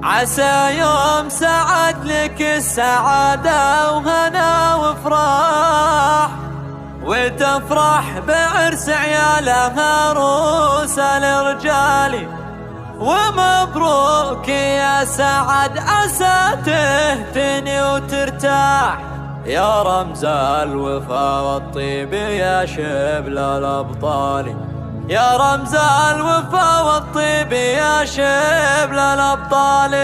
عسى يوم سعد لك السعادة وهنا وفرح، وتفرح بعرس عيالها روس الرجال. ومبروك يا سعد عسى تهتني وترتاح، يا رمز الوفا والطيب يا شبل الأبطال. يا رمز الوفا والطيب يا شبل الأبطال.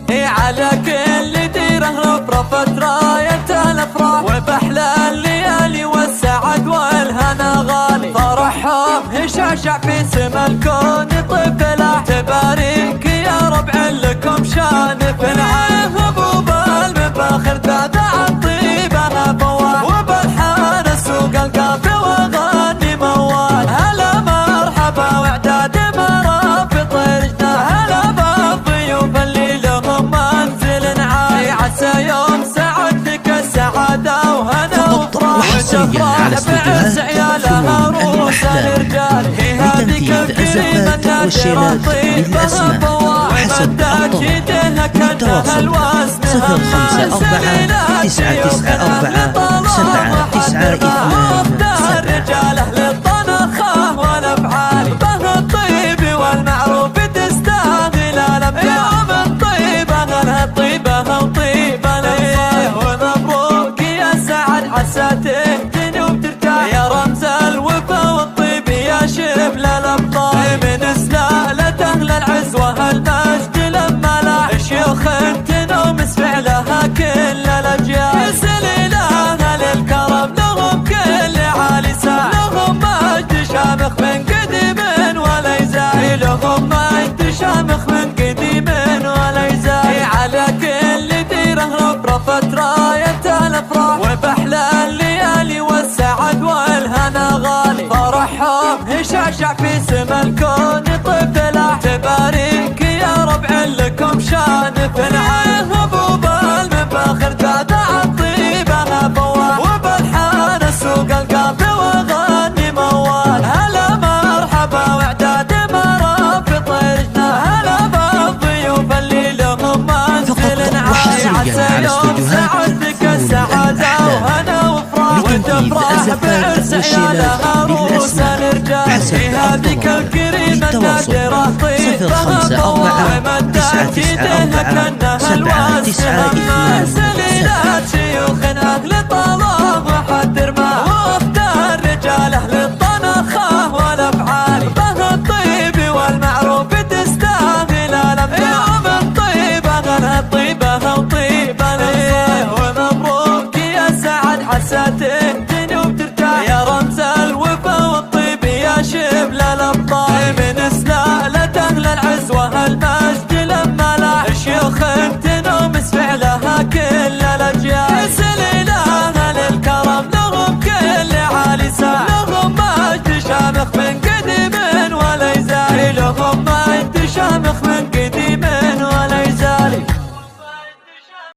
على كل ديره رفرفت راية الأفراح، وبأحلى الليالي والسعد والهنا غالي. فرحهم هشاشع في سما الكون طفلا، تبارك يا ربع لكم شان في العين. أبو بالمفاخر تابع طيبها فواح، وبالحان السوق القافي وغني موال. هلا مرحبا واعداد مرافق رجنا، هلا بالضيوف اللي لهم منزل عالي. عسى يوم سعد لك السعادة وهنا وفرح، وتفرح بعرس عيالها روس الرجال. لتنفيذ الأزفات والشيلات بالأسماء وحسب الطلب للتواصل 054-994-792. رجال أهل الطنخة والأفعال، به الطيب والمعروف تستاهل الأمجاد. من طيبة أهلها الطيبة وطيبة ليه. ومبروك يا سعد عسى تهتني وترتاح، يا رمز الوفا والطيب يا شبل الأبطال. من سلالة أهل العز والمجد لما لاح، شيوخ تنومس فعلها كل الأجيال. سليلها للكرم لهم كل عالي ساع، لهم مجد شامخ من قديم ولا يزال. لهم مجد شامخ من قديم ولا يزال. على كل ديره رفرفت راية الأفراح، وبأحلى الليالي والسعد والهنا غالي. فرحهم هشاشع في سما الكون طفلا، تبارك يا ربع لكم شان في العين. أبو بالمفاخر تابع طيبها فواح، وبالحان السوق القافي وغني موال. هلا مرحبا واعداد مرافق رجنا، هلا بالضيوف اللي لهم منزل عالي. عسى يوم سعد لك السعادة وهنا وفرح، وتفرح بعرس عيالها روس الرجال. في هذيك الكريمة النادرة طيبها فواح، ومدت يديها كأنها الواسمة. سليلات شيوخ أهل طلب وحد رماه، واختار رجال أهل الطنخة والأفعال. به الطيب والمعروف تستاهل الأمجاد. من طيبة أهلها الطيبة وطيبة ليه. ومبروك يا سعد عسى